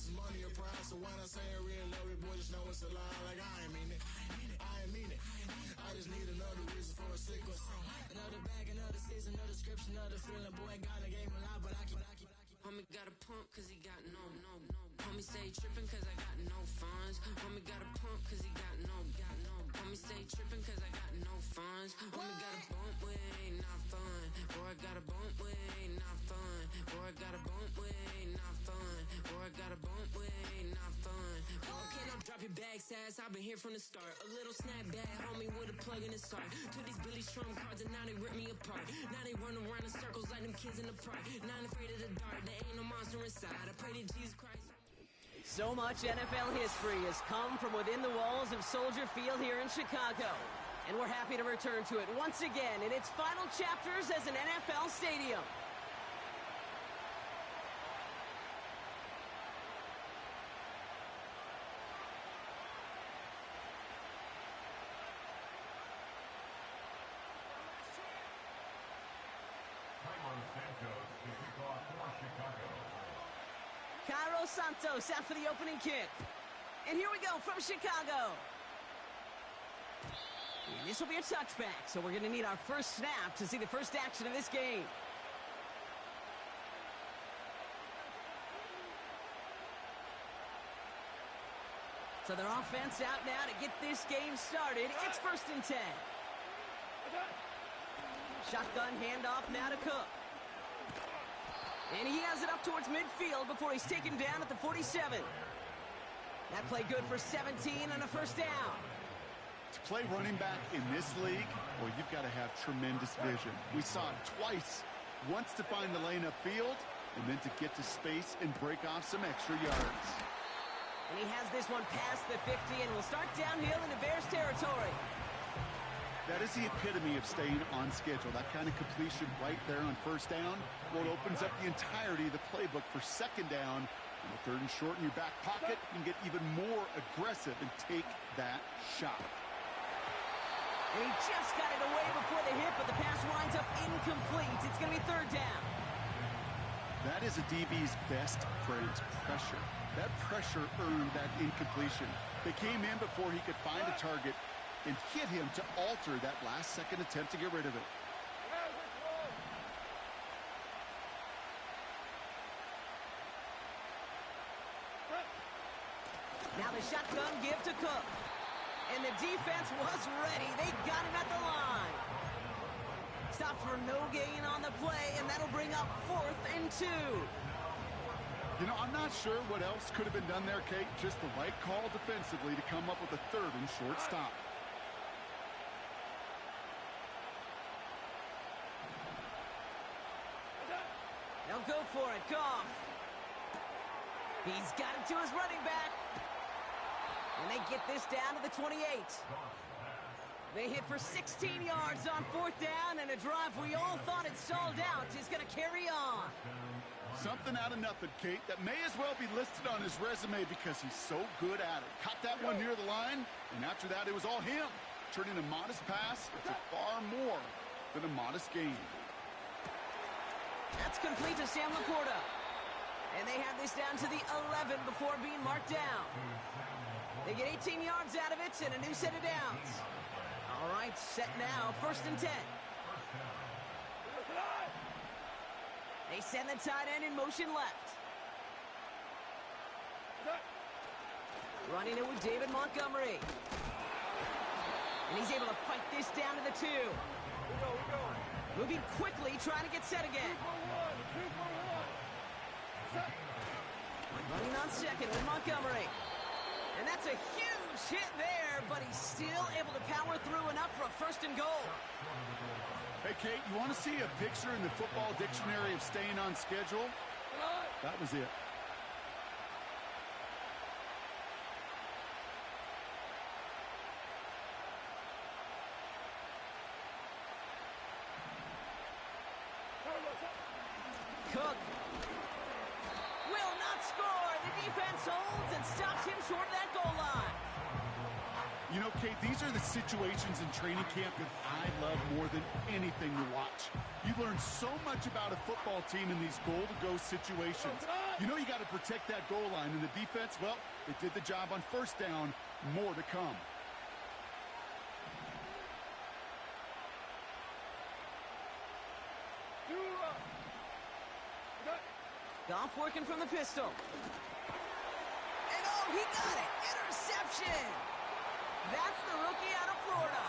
This is money or pride, so when I say I really love it, boy, just know it's a lie. Like I ain't mean it. I ain't mean it. I just need another reason for a sickle. Another bag, another season, another description, another feeling. Boy, God, I gave him a lot, but I keep. Homie got a pump cause he got no. Homie stay tripping cause I got no funds. Homie got a pump cause he got no. Homie stay tripping cause I got no funds. Homie got a bump with it ain't not fun. Boy, I got a bump with it ain't not fun. Boy, I got a bump with it ain't not fun. Boy, I got a bump with it ain't not fun. Okay, now drop your bag, sass. I've been here from the start. A little snapback, homie, with a plug in his heart. Took these Billy Trump cards and now they rip me apart. Now they run around in circles like them kids in the park. Now I'm afraid of the dark. There ain't no monster inside. I pray to Jesus Christ. So much NFL history has come from within the walls of Soldier Field here in Chicago. And we're happy to return to it once again in its final chapters as an NFL stadium. Cairo Santos out for the opening kick. And here we go from Chicago. And this will be a touchback, so we're going to need our first snap to see the first action of this game. So their offense out now to get this game started. It's 1st and 10. Shotgun handoff now to Cook. And he has it up towards midfield before he's taken down at the 47. That play good for 17 and a first down. To play running back in this league, well, you've got to have tremendous vision. We saw it twice. Once to find the lane upfield, and then to get to space and break off some extra yards. And he has this one past the 50 and will start downhill into Bears territory. That is the epitome of staying on schedule. That kind of completion right there on first down. Well, it opens up the entirety of the playbook for second down. And the 3rd and short in your back pocket, you can get even more aggressive and take that shot. And he just got it away before the hit, but the pass winds up incomplete. It's going to be 3rd down. That is a DB's best phrase, pressure. That pressure earned that incompletion. They came in before he could find a target and hit him to alter that last-second attempt to get rid of it. Now the shotgun give to Cook. And the defense was ready. They got him at the line. Stop for no gain on the play, and that'll bring up 4th and 2. You know, I'm not sure what else could have been done there, Kate. Just the right call defensively to come up with a 3rd and short stop. They'll go for it. Goff. He's got it to his running back. And they get this down to the 28. They hit for 16 yards on 4th down, and a drive we all thought had stalled out is going to carry on. Something out of nothing, Kate, that may as well be listed on his resume because he's so good at it. Caught that one near the line, and after that it was all him, turning a modest pass to far more than a modest gain. That's complete to Sam Laporta. And they have this down to the 11 before being marked down. They get 18 yards out of it and a new set of downs. All right, set now, 1st and 10. They send the tight end in motion left. Running it with David Montgomery. And he's able to fight this down to the 2. Moving quickly, trying to get set again. Running on second with Montgomery. And that's a huge hit there, but he's still able to power through enough for a 1st and goal. Hey, Kate, you want to see a picture in the football dictionary of staying on schedule? That was it. Cook will not score. The defense holds and stops him short of that goal line. You know, Kate, these are the situations in training camp that I love more than anything to watch. You You've learned so much about a football team in these goal-to-go situations. You know you got to protect that goal line, and the defense, well, they did the job on first down. More to come. Goff working from the pistol. And oh, he got it! Interception! That's the rookie out of Florida.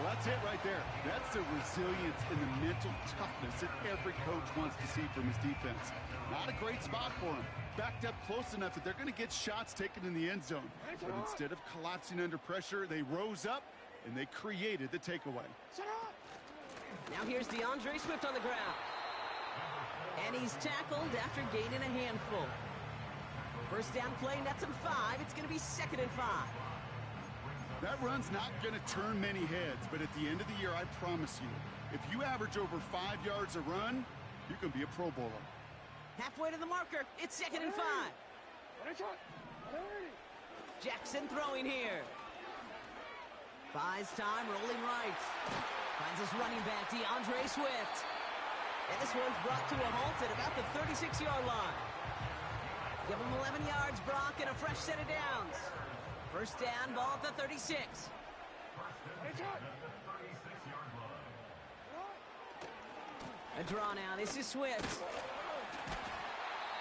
Well, that's it right there. That's the resilience and the mental toughness that every coach wants to see from his defense. Not a great spot for him. Backed up close enough that they're going to get shots taken in the end zone. But instead of collapsing under pressure, they rose up and they created the takeaway. Now here's DeAndre Swift on the ground. And he's tackled after gaining a handful. First down play, nets him 5. It's going to be 2nd and 5. That run's not going to turn many heads, but at the end of the year, I promise you, if you average over 5 yards a run, you can be a Pro Bowler. Halfway to the marker, it's 2nd and 5. Jackson throwing here. Buys time, rolling right. Finds his running back, DeAndre Swift. And this one's brought to a halt at about the 36-yard line. Give him 11 yards, Brock, and a fresh set of downs. First down, ball at the 36. A draw now. This is Swift.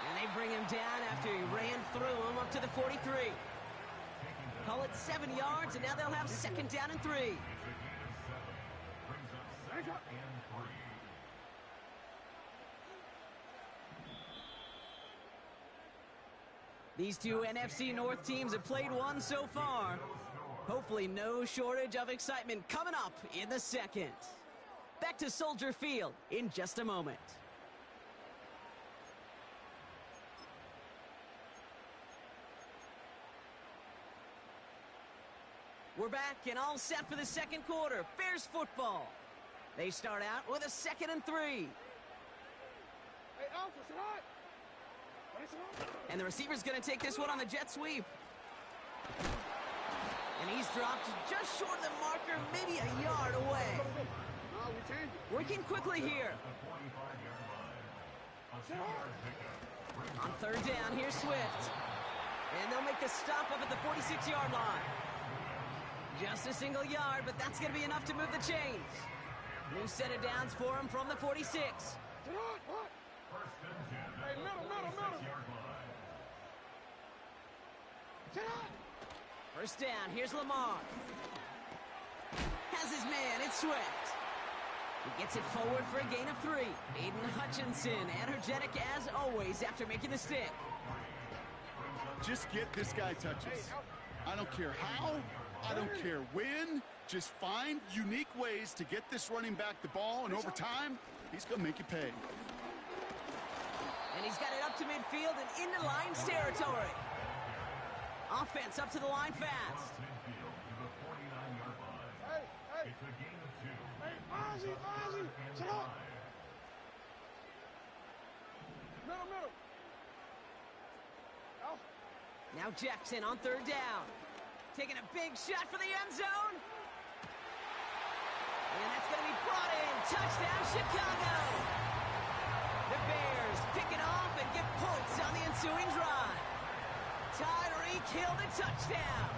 And they bring him down after he ran through him up to the 43. Call it 7 yards, and now they'll have 2nd down and 3. These two NFC North teams have played one so far. Hopefully no shortage of excitement coming up in the second. Back to Soldier Field in just a moment. We're back and all set for the second quarter. Bears football. They start out with a 2nd and 3. Hey, Alpha, sit hot. And the receiver's going to take this one on the jet sweep. And he's dropped just short of the marker, maybe a yard away. Working quickly here. On 3rd down, here's Swift. And they'll make the stop up at the 46-yard line. Just a single yard, but that's going to be enough to move the chains. New set of downs for him from the 46. Hey, middle. First down, here's Lamar. Has his man, it's Swift. He gets it forward for a gain of 3. Aiden Hutchinson, energetic as always after making the stick. Just get this guy touches. I don't care how, I don't care when. Just find unique ways to get this running back the ball, and over time, he's going to make you pay. And he's got it up to midfield and into Lions territory. Offense up to the line fast. Hey. Hey, Ozzie, sit up. Middle. Alpha. Now Jackson on 3rd down. Taking a big shot for the end zone. And that's going to be brought in. Touchdown, Chicago. The Bears pick it off and get points on the ensuing drive. Tyreek Hill the touchdown.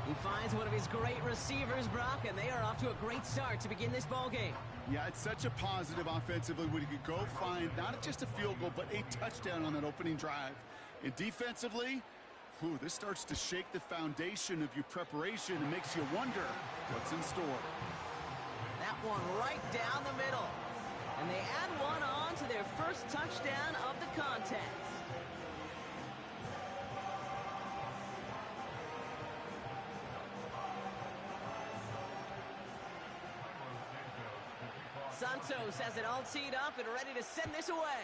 He finds one of his great receivers, Brock, and they are off to a great start to begin this ball game. Yeah, it's such a positive offensively when you could go find not just a field goal, but a touchdown on that opening drive. And defensively, this starts to shake the foundation of your preparation and makes you wonder what's in store. That one right down the middle. And they add one on to their first touchdown of the contest. Santos has it all teed up and ready to send this away.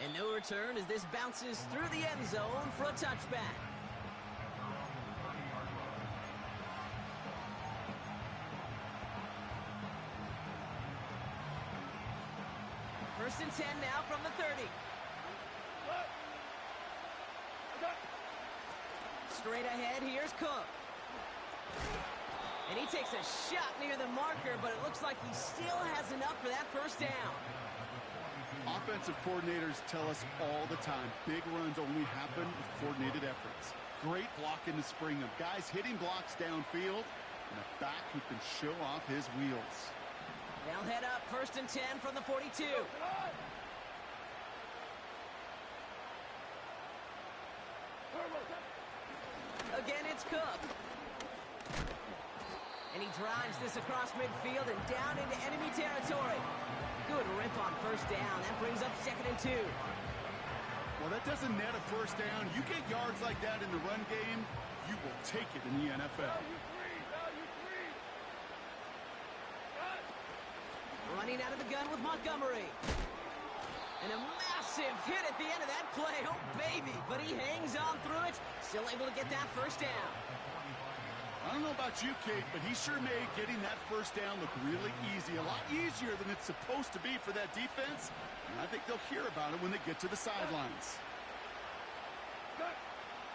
And no return as this bounces through the end zone for a touchback. First and 10 now from the 30. Straight ahead, here's Cook. And he takes a shot near the marker, but it looks like he still has enough for that first down. Offensive coordinators tell us all the time, big runs only happen with coordinated efforts. Great blocking to spring them. Guys hitting blocks downfield, and a back who can show off his wheels. They'll head up 1st and 10 from the 42. Again, it's Cook. And he drives this across midfield and down into enemy territory. Good rip on first down. That brings up 2nd and 2. Well, that doesn't net a first down. You get yards like that in the run game, you will take it in the NFL. Running out of the gun with Montgomery. And a massive hit at the end of that play. Oh, baby. But he hangs on through it. Still able to get that first down. I don't know about you, Kate, but he sure made getting that first down look really easy. A lot easier than it's supposed to be for that defense. And I think they'll hear about it when they get to the sidelines.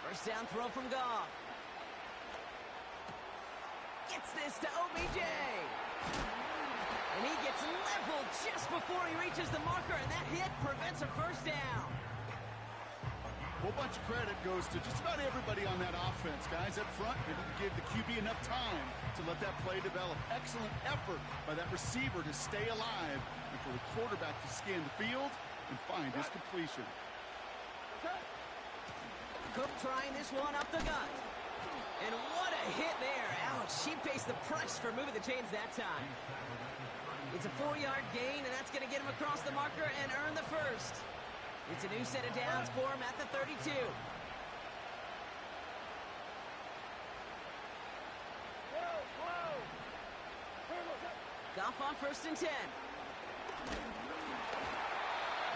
First down throw from Goff. Gets this to OBJ. And he gets leveled just before he reaches the marker, and that hit prevents a first down. A whole bunch of credit goes to just about everybody on that offense. Guys up front, able to give the QB enough time to let that play develop. Excellent effort by that receiver to stay alive and for the quarterback to scan the field and find his completion. Cook trying this one up the gut. And what a hit there. Ouch, she pays the price for moving the chains that time. It's a 4-yard gain, and that's going to get him across the marker and earn the first. It's a new set of downs for him at the 32. Goff on 1st and 10.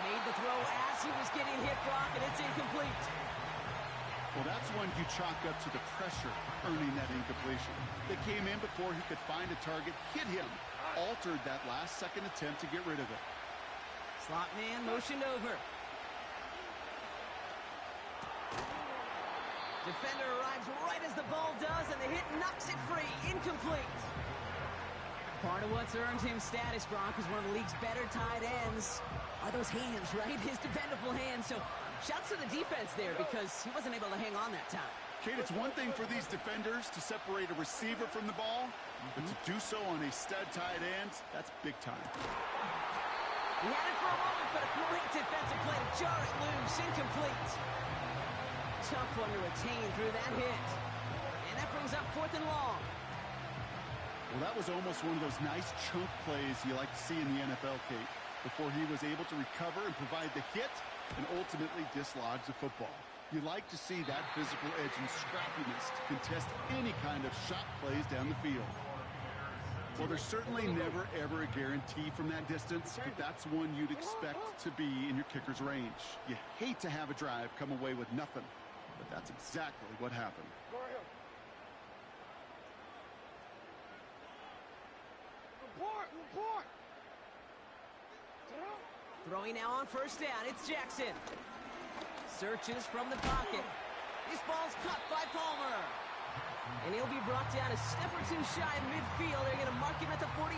Made the throw as he was getting hit, Brock, and it's incomplete. Well, that's one you chalk up to the pressure earning that incompletion. They came in before he could find a target, hit him, altered that last-second attempt to get rid of it. Slot man motioned over. Defender arrives right as the ball does, and the hit knocks it free. Incomplete. Part of what's earned him status, Brock, is one of the league's better tight ends are those hands, right? His dependable hands. So shouts to the defense there because he wasn't able to hang on that time. Kate, it's one thing for these defenders to separate a receiver from the ball, but to do so on a stud tight end, that's big time. He had it for a moment, but a great defensive play to jar it loose. Incomplete. Tough one to retain through that hit. And that brings up 4th and long. Well, that was almost one of those nice chunk plays you like to see in the NFL, Kate, before he was able to recover and provide the hit and ultimately dislodge the football. You like to see that physical edge and scrappiness to contest any kind of shot plays down the field. Well, there's certainly never, ever a guarantee from that distance, but that's one you'd expect to be in your kicker's range. You hate to have a drive come away with nothing, but that's exactly what happened. Report! Throwing now on 1st down, it's Jackson. Searches from the pocket. This ball's caught by Palmer. And he'll be brought down a step or two shy of midfield. They're going to mark him at the 48.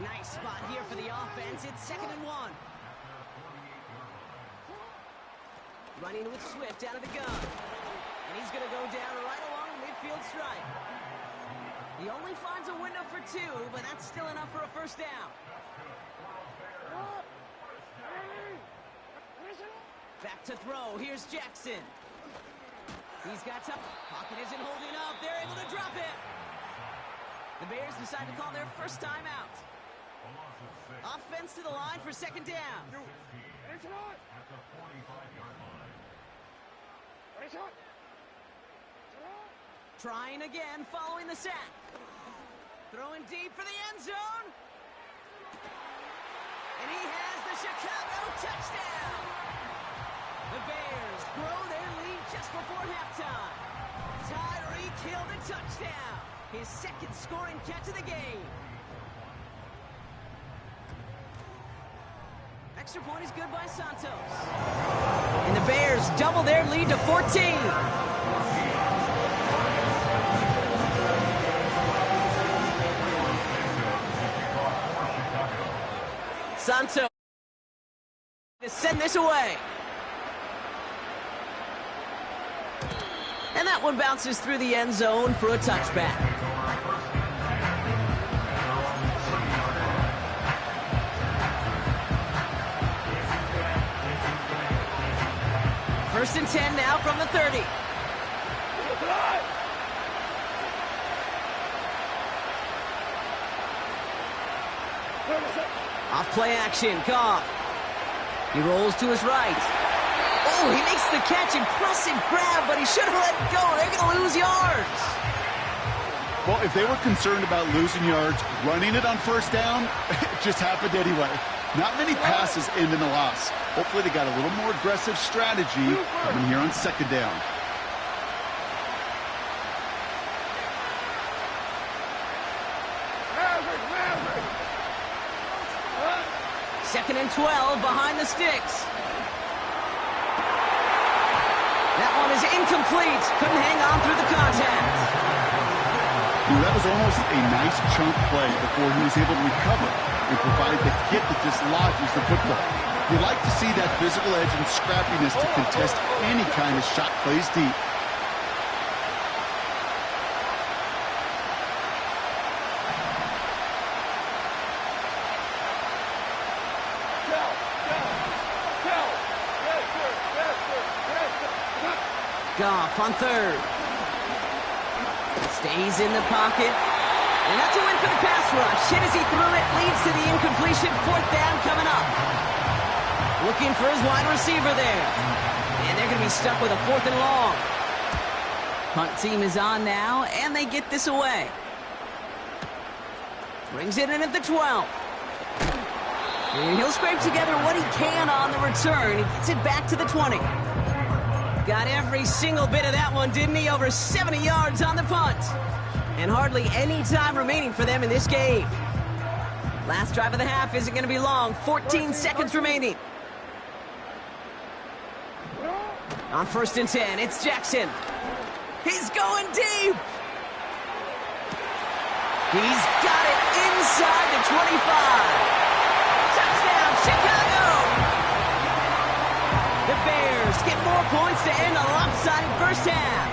Nice spot here for the offense. It's 2nd and 1. Running with Swift out of the gun. And he's going to go down right along the midfield stripe. He only finds a window for 2, but that's still enough for a first down. Back to throw. Here's Jackson. He's got some. Pocket isn't holding up. They're able to drop it. The Bears decide to call their first time out. Offense to the line for 2nd down. Trying again following the sack. Throwing deep for the end zone. And he has the Chicago touchdown. The Bears grow their lead just before halftime. Tyreek Hill the touchdown. His 2nd scoring catch of the game. Extra point is good by Santos. And the Bears double their lead to 14. Santos to send this away. And that one bounces through the end zone for a touchback. First and 10 now from the 30. Off play action, Goff. He rolls to his right. Oh, he makes the catch. Impressive grab, but he should have let it go. They're going to lose yards. Well, if they were concerned about losing yards, running it on first down, it just happened anyway. Not many passes end in a loss. Hopefully they got a little more aggressive strategy coming here on second down. Second and 12 behind the sticks. That one is incomplete. Couldn't hang on through the contact. That was almost a nice chunk play before he was able to recover and provide the hit that dislodges the football. You like to see that physical edge and scrappiness to contest any kind of shot plays deep. Goff on third. Stays in the pocket. And that's a win for the pass rush. Hit as he threw it, leads to the incompletion. Fourth down coming up. Looking for his wide receiver there. And they're going to be stuck with a fourth and long. Punt team is on now, and they get this away. Brings it in at the 12. And he'll scrape together what he can on the return. He gets it back to the 20. Got every single bit of that one, didn't he? Over 70 yards on the punt. And hardly any time remaining for them in this game. Last drive of the half isn't going to be long. 14 seconds remaining. On first and 10, it's Jackson. He's going deep. He's got it inside the 25. Touchdown, Chicago. The Bears get more points to end a lopsided first half.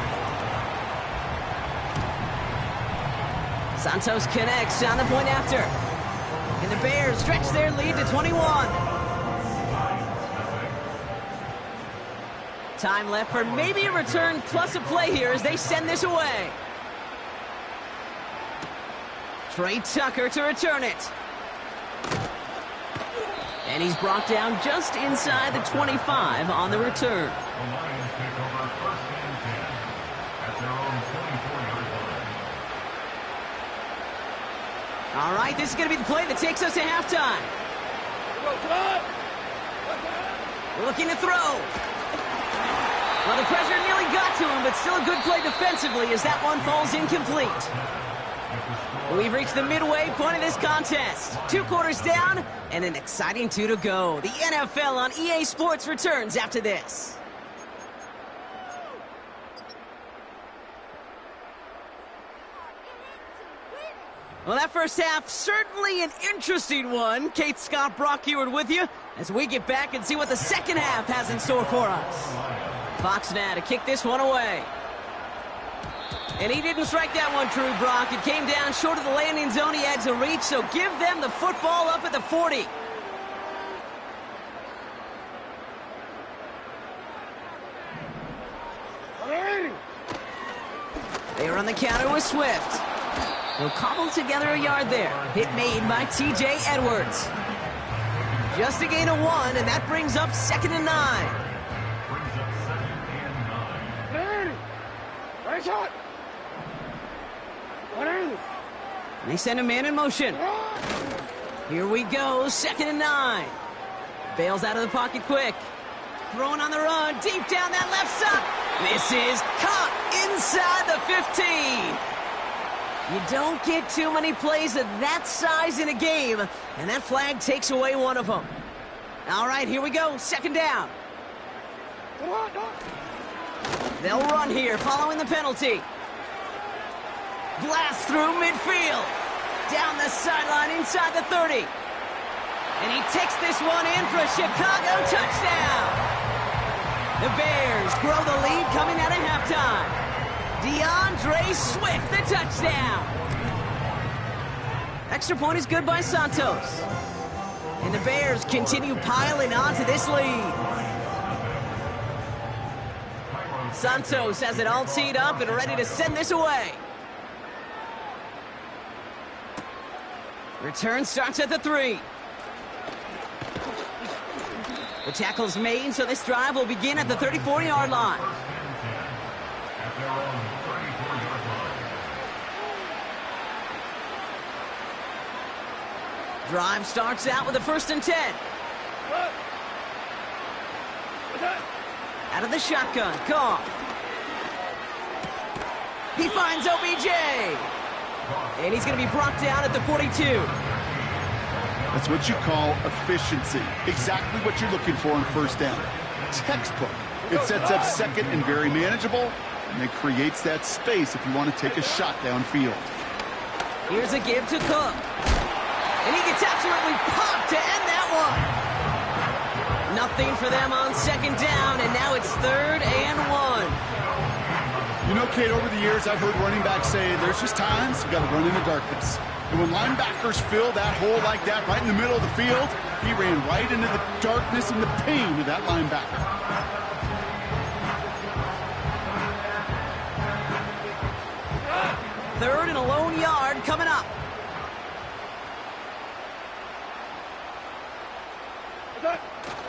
Santos connects on the point after. And the Bears stretch their lead to 21. Time left for maybe a return plus a play here as they send this away. Trey Tucker to return it. And he's brought down just inside the 25 on the return. The Lions take over first and 10 at their own 24-yard line. All right, this is going to be the play that takes us to halftime. Looking to throw. Well, the pressure nearly got to him, but still a good play defensively as that one falls incomplete. We've reached the midway point of this contest. 2 quarters down and an exciting 2 to go. The NFL on EA Sports returns after this. Well, that first half, certainly an interesting one. Kate Scott, Brock Ewart with you as we get back and see what the second half has in store for us. Fox now to kick this one away. And he didn't strike that one true, Brock. It came down short of the landing zone he had to reach, so give them the football up at the 40. They run the counter with Swift. He'll cobble together a yard there. Hit made by T.J. Edwards. Just a gain of 1, and that brings up 2nd and 9. Right shot. They send a man in motion. Here we go, 2nd and 9. Bails out of the pocket quick. Throwing on the run, deep down that left side. This is caught inside the 15. You don't get too many plays of that size in a game, and that flag takes away one of them. All right, here we go, 2nd down. They'll run here following the penalty. Blast through midfield. Down the sideline inside the 30. And he takes this one in for a Chicago touchdown. The Bears grow the lead coming out of halftime. DeAndre Swift, the touchdown. Extra point is good by Santos. And the Bears continue piling on to this lead. Santos has it all teed up and ready to send this away. Return starts at the 3. The tackle's made, so this drive will begin at the 34-yard line. Drive starts out with a 1st and 10. Out of the shotgun, Goff. He finds OBJ. And he's going to be brought down at the 42. That's what you call efficiency. Exactly what you're looking for on 1st down. Textbook. It sets up 2nd and very manageable, and it creates that space if you want to take a shot downfield. Here's a give to Cook. And he gets absolutely popped to end that one. Nothing for them on 2nd down, and now it's 3rd and 1. You know, Kate, over the years, I've heard running backs say there's just times you got to run in the darkness. And when linebackers fill that hole like that right in the middle of the field, he ran right into the darkness and the pain of that linebacker. Third and a lone yard coming up.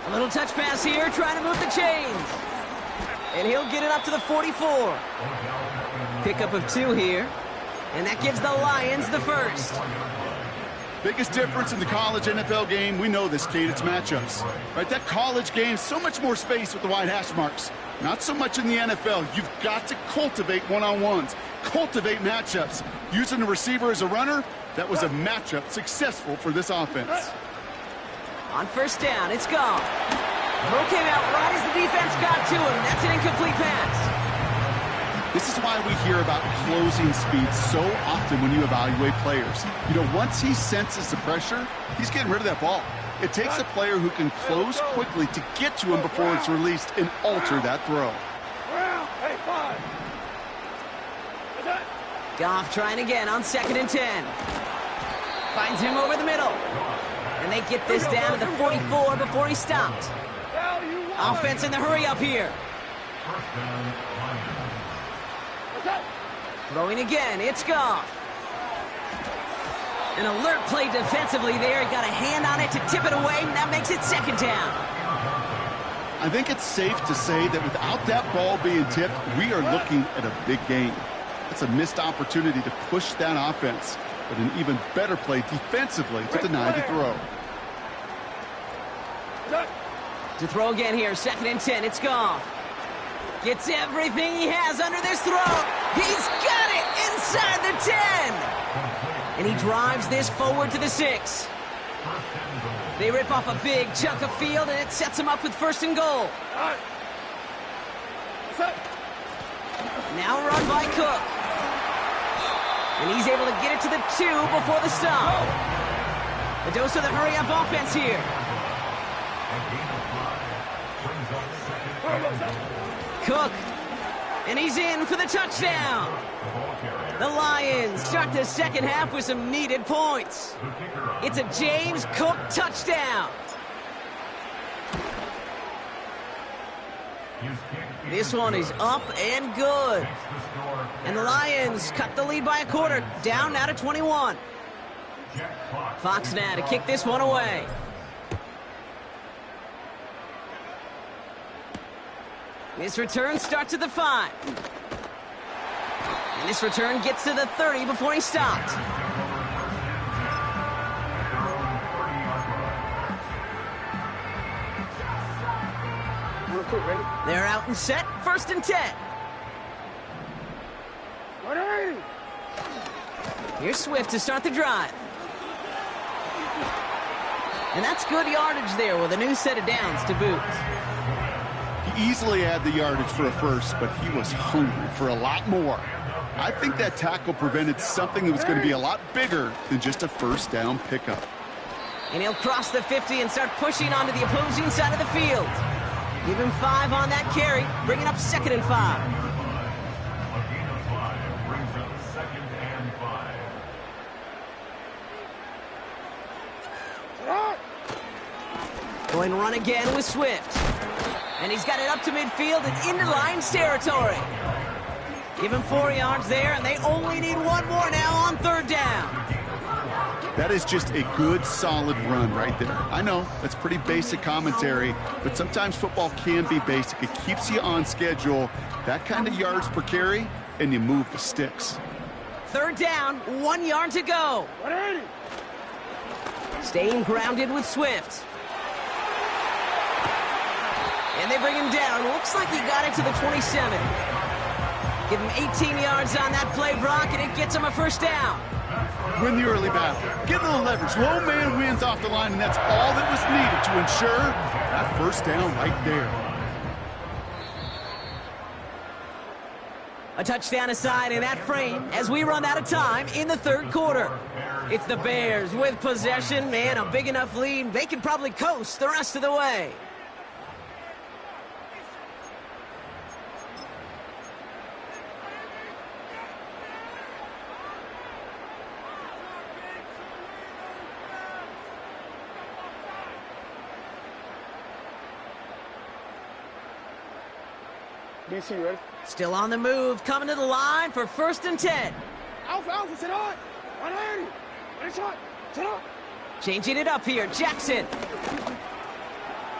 A little touch pass here, trying to move the chains. And he'll get it up to the 44. Pickup of 2 here. And that gives the Lions the 1st. Biggest difference in the college NFL game, we know this, Kate, it's matchups. Right, that college game, so much more space with the wide hash marks. Not so much in the NFL. You've got to cultivate one-on-ones, cultivate matchups. Using the receiver as a runner, that was a matchup successful for this offense. On 1st down, it's gone. Throw came out right as the defense got to him. That's an incomplete pass. This is why we hear about closing speed so often when you evaluate players. You know, once he senses the pressure, he's getting rid of that ball. It takes a player who can close quickly to get to him before it's released and alter that throw. Goff trying again on 2nd and 10. Finds him over the middle. And they get this down to the 44 before he stopped. Offense in the hurry up here. Throwing again, it's Goff. An alert play defensively there. Got a hand on it to tip it away, and that makes it 2nd down. I think it's safe to say that without that ball being tipped, we are looking at a big game. It's a missed opportunity to push that offense, but an even better play defensively to deny the throw. To throw again here, 2nd and 10, it's Goff. Gets everything he has under this throw. He's got it inside the 10. And he drives this forward to the 6. They rip off a big chunk of field, and it sets him up with 1st and goal. Now run by Cook. And he's able to get it to the 2 before the stop. A dose of the hurry-up offense here. Cook, and he's in for the touchdown. The Lions start the 2nd half with some needed points. It's a James Cook touchdown. This one is up and good. And the Lions cut the lead by a quarter, down now to 21. Fox now to kick this one away. This return starts at the 5. And this return gets to the 30 before he stopped. They're out and set, 1st and 10. Here's Swift to start the drive. And that's good yardage there with a new set of downs to boot. He easily had the yardage for a 1st, but he was hungry for a lot more. I think that tackle prevented something that was going to be a lot bigger than just a 1st down pickup. And he'll cross the 50 and start pushing onto the opposing side of the field. Give him 5 on that carry, bringing up 2nd and 5. A gain of 5 brings up 2nd and 5. Going run again with Swift. And he's got it up to midfield and into Lions territory. Give him 4 yards there, and they only need 1 more now on 3rd down. That is just a good, solid run right there. I know, that's pretty basic commentary, but sometimes football can be basic. It keeps you on schedule. That kind of yards per carry, and you move the sticks. 3rd down, 1 yard to go. Staying grounded with Swift. And they bring him down. Looks like he got it to the 27. Give him 18 yards on that play, Brock, and it gets him a 1st down. Win the early battle. Get a little leverage. Low man wins off the line, and that's all that was needed to ensure that 1st down right there. A touchdown aside in that frame as we run out of time in the 3rd quarter. It's the Bears with possession, man, a big enough lead. They can probably coast the rest of the way. DC, ready? Still on the move, coming to the line for 1st and 10. Alpha, sit on. 180. Ready, shot. Sit on. Changing it up here, Jackson.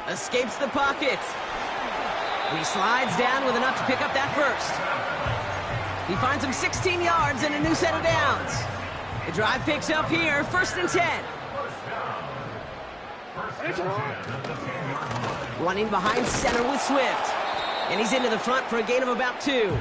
Escapes the pocket. And he slides down with enough to pick up that 1st. He finds him 16 yards and a new set of downs. The drive picks up here, 1st and 10. Running behind center with Swift. And he's into the front for a gain of about 2.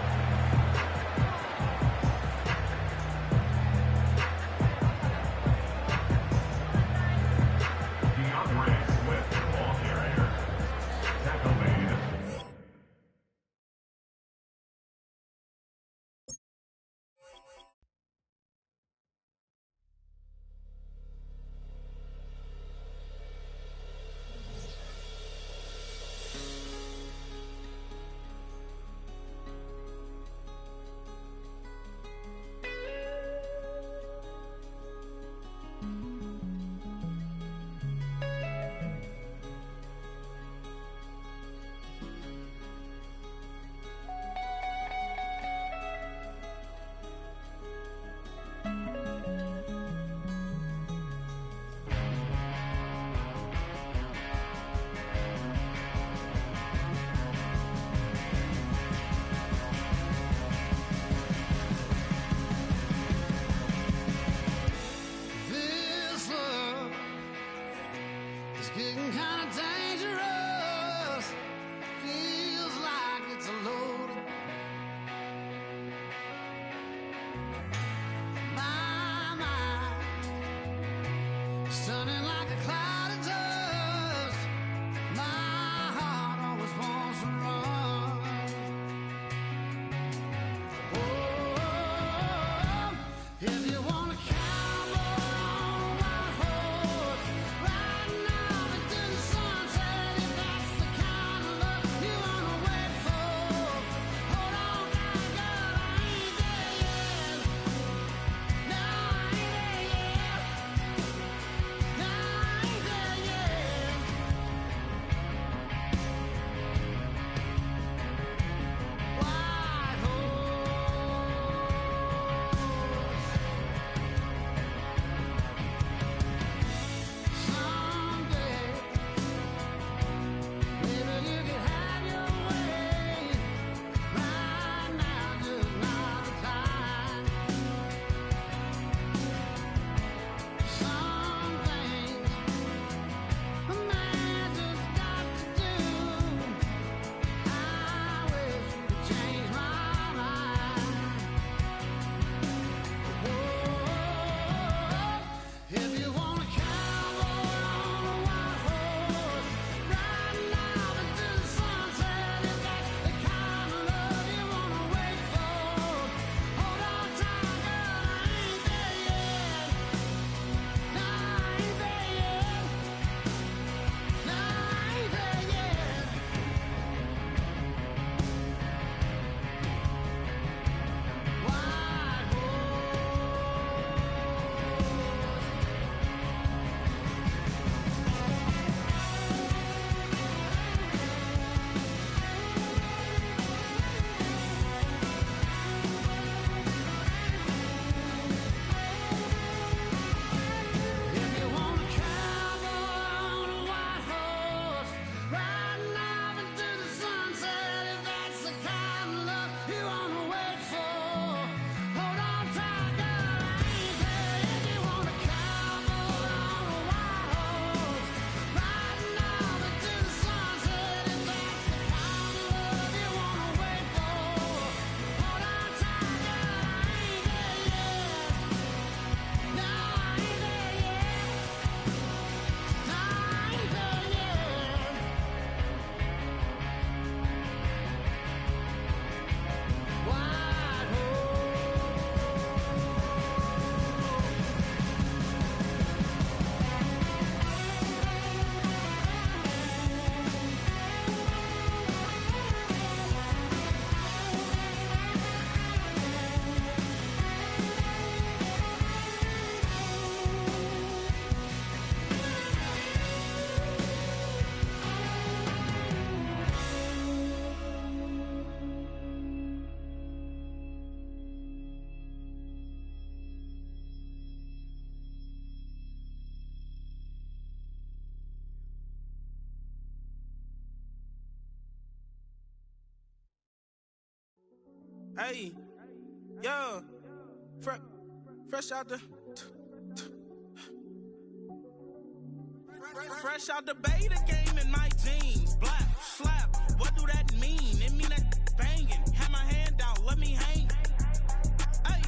Hey, yeah, fresh out the. Fresh out the beta game in my jeans. Black, slap, what do that mean? It mean that banging. Have my hand out, let me hang. Hey,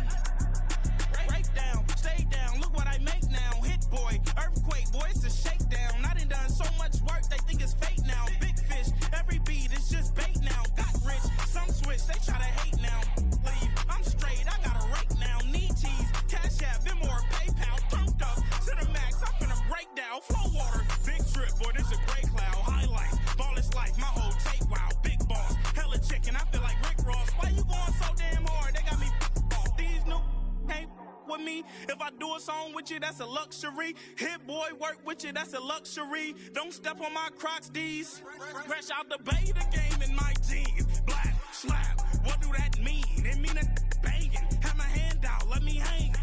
break down, stay down, look what I make now. Hit boy, earthquake, boy, it's a shakedown. I done so much work, they think it's fake now. Big fish, every beat is just bait now. Got rich, some switch, they try to hate now. Leave, I'm straight, I got a rake now. Need cheese, cash app, Venmo or PayPal. Turned up to the max, I'm finna break down. Flow water, big trip, boy, this a gray cloud. Highlights, ball is life, my whole tape, wow. Big boss, hella chicken, I feel like Rick Ross. Why you going so damn hard? They got me off. These new can't with me. If I do a song with you, that's a luxury. Hit boy, work with you, that's a luxury. Don't step on my Crocs, D's. Fresh out the beta game in my jeans. Black, slap, what do that mean? It mean that banging. Have my hand out, let me hang.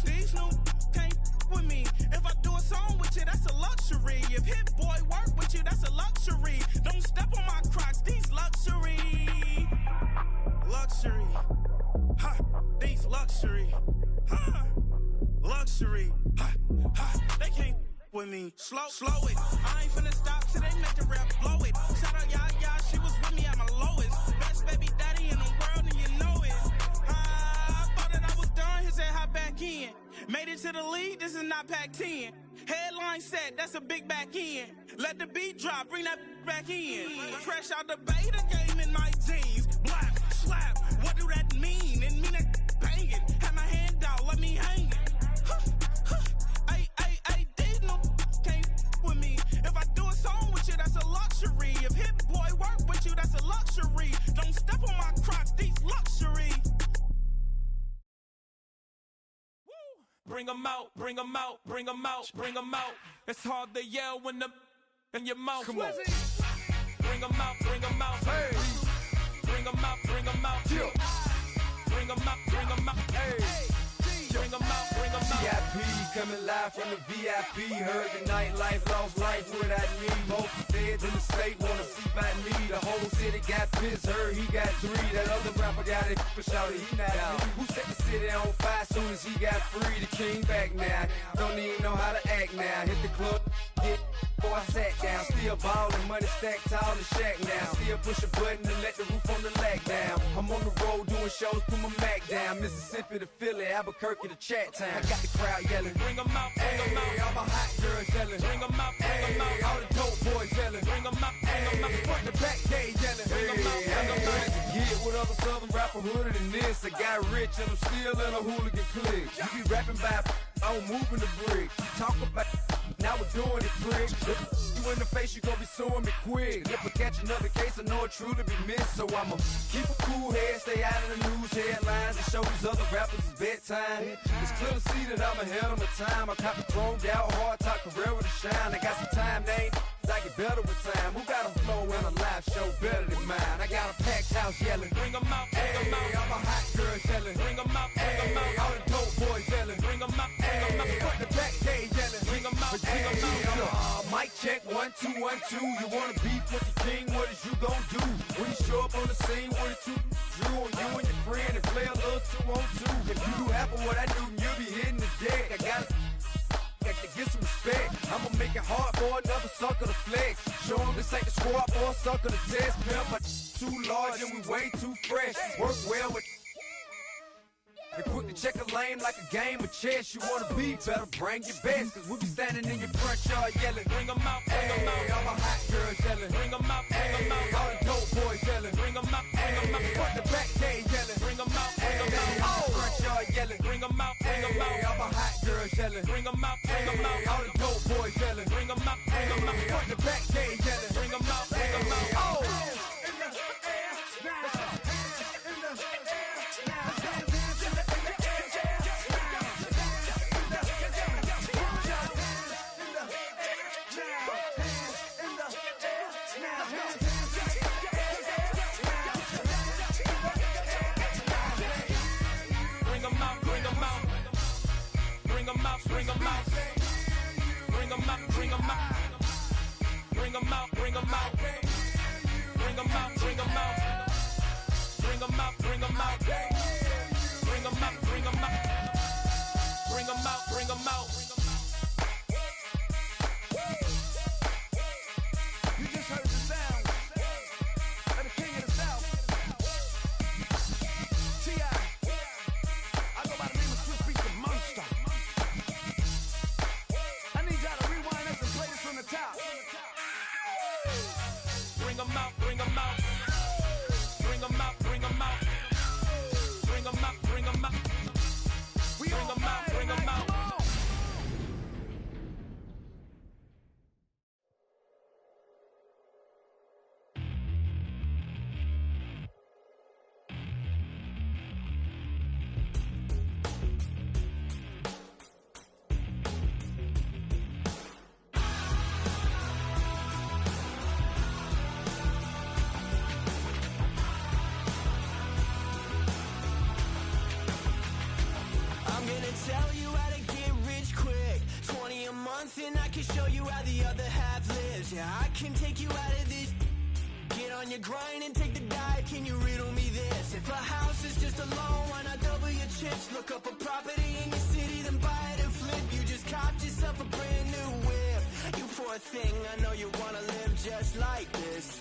These new can't with me. If I do a song with you, that's a luxury. If Hit Boy work with you, that's a luxury. Don't step on my Crocs, these luxury. Luxury. Ha, these luxury. Ha, luxury. Ha, ha, they can't with me. Slow it. I ain't finna stop till they make the rap blow it. Shout out Yaya, she was with me at my lowest. Best baby daddy in the world and you know it. I thought that I was done, he said hop back in. Made it to the league, this is not Pac-10. Headline set, that's a big back end. Let the beat drop, bring that back in. Fresh out the beta game in my jeans. Black, slap, what do that mean? It mean that banging. Have my hand out, let me hang it. Ay, these no can't with me. If I do a song with you, that's a luxury. If Hit Boy work with you, that's a luxury. Don't step on my Crocs, these luxury. Bring 'em out, bring 'em out, bring 'em out, bring 'em out. It's hard to yell when the in your mouth. Come on. Bring 'em out, bring 'em out. Hey. Bring 'em out, bring 'em out. Yeah. Bring 'em out, bring 'em out. Hey. Bring 'em out, bring 'em out. VIP coming live from the VIP. Heard the nightlife, lost life without me. Both feds in the state wanna see by me. The whole city got pissed, heard he got 3. That other rapper got it for shouty, he not out. Who set the city on fire soon as he got free? The king back now, don't even know how to act now. Hit the club, get before I sat down. Still ballin', money stacked tall in shack now. Still push a button to let the roof on the lag down. I'm on the road doing shows, put my Mac down. Mississippi to Philly, Albuquerque to Chat Town. I got the crowd yelling. Bring 'em out, bring 'em out. All my hot girls yelling. Bring 'em out, bring 'em out. All the dope boys yelling. Bring 'em out, bring 'em out. Front the back gate yelling. Bring 'em out, bring 'em out. Get with other southern rapper hooded than this. I got rich and I'm still in a hooligan clique. You be rapping by I'm moving the brick. Talk about now we're doing it quick. You in the face, you gon' be suing me quick. If I catch another case, I know it truly be missed. So I'ma keep a cool head, stay out of the news headlines, and show these other rappers it's bedtime. It's clear to see that I'm ahead of my time. I caught the chromed out, hard top career with a shine. I got some time, they ain't I get better with time. Who got a flow and a live show better than mine? I got a packed house yelling. Bring 'em out, bring 'em out. All my hot girls yelling. Bring 'em out, bring 'em out. All the dope boys yelling. Bring 'em out, bring 'em out. Front the back gate yelling. Bring 'em out, bring 'em out. Mic check 1 2 1 2. You wanna beef with the king? What is you gon' do when you show up on the scene with a 2 Drew on you and your friend and play a little 2-on-2? If you do half of what I do, you'll be hitting the deck. I got to get some respect. I'ma make it hard for another sucker to flex. Show 'em this ain't the squad or a sucker to test. Pimp, but too large and we way too fresh. Work well with. And quick to check a lane like a game of chess. You wanna be better, bring your best. Cause we be standing in your front yard yelling. Bring 'em out, bring 'em out. All my hot girls yelling. Bring 'em out, bring 'em out. All the dope boys yelling. Bring 'em out, bring 'em out. Front the back gate yelling. Bring 'em out, bring 'em out. Front yard yelling. Bring 'em out, bring 'em out. All my hot girls yelling. Bring 'em out, bring 'em out. All the dope boys yelling. Bring 'em out, bring 'em out. Front the back gate yelling. Bring 'em out, bring 'em out. Bring 'em out, bring 'em out. Bring 'em out, bring 'em out. Bring 'em out, bring 'em out. Bring 'em out, bring 'em out. Bring 'em out, bring 'em out. bring 'em out, bring 'em out. Bring 'em out, bring 'em out. Bring 'em out, bring 'em out. You just heard the sound of the king of the South. T.I. I go by the name of Swiss Beats the Monster. I need y'all to rewind this and play this from the top. Bring 'em out, bring 'em out. Bring 'em out, bring 'em out. Bring 'em out, bring 'em out. We Bring 'em out, bring 'em out. I'm gonna tell you how to get rich quick. 20 a month and I can show you how the other half lives. Yeah, I can take you out of this. Get on your grind and take the dive. Can you riddle me this? If a house is just a loan, why not double your chips? Look up a property in your city, then buy it and flip. You just copped yourself a brand new whip. You poor thing, I know you wanna live just like this.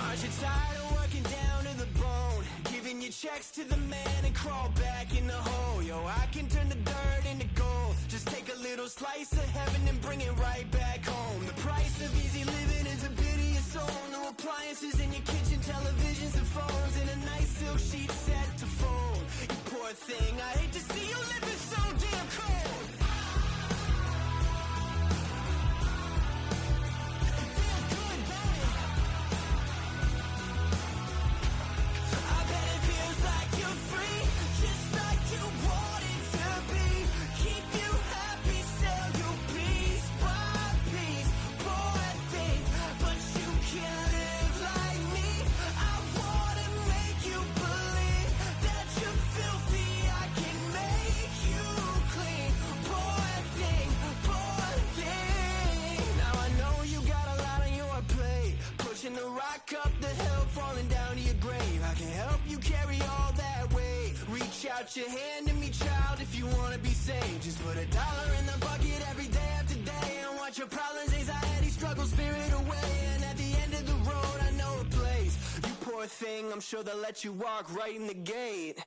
Aren't you tired of working down to the bone? Giving your checks to the man and crawl back in the hole. Yo, I can turn the dirt into gold. Just take a little slice of heaven and bring it right back home. The price of easy living is a bit of your soul. No appliances in your kitchen, televisions and phones, and a nice silk sheet set to fold. You poor thing, I hate to see you living so damn cold. I bet it feels like you're free, just like you wanted to be. Keep you happy, sell you piece by piece. Poor thing, but you can live like me. I wanna make you believe that you're filthy. I can make you clean. Poor thing, poor thing. Now I know you got a lot on your plate, pushing the rock up the hill, falling down to your grave. I can help you carry all that weight. Reach out your hand to me, child, if you wanna be saved. Just put $1 in the bucket every day after day, and watch your problems, anxiety, struggle, spirit away. And at the end of the road, I know a place. You poor thing, I'm sure they'll let you walk right in the gate.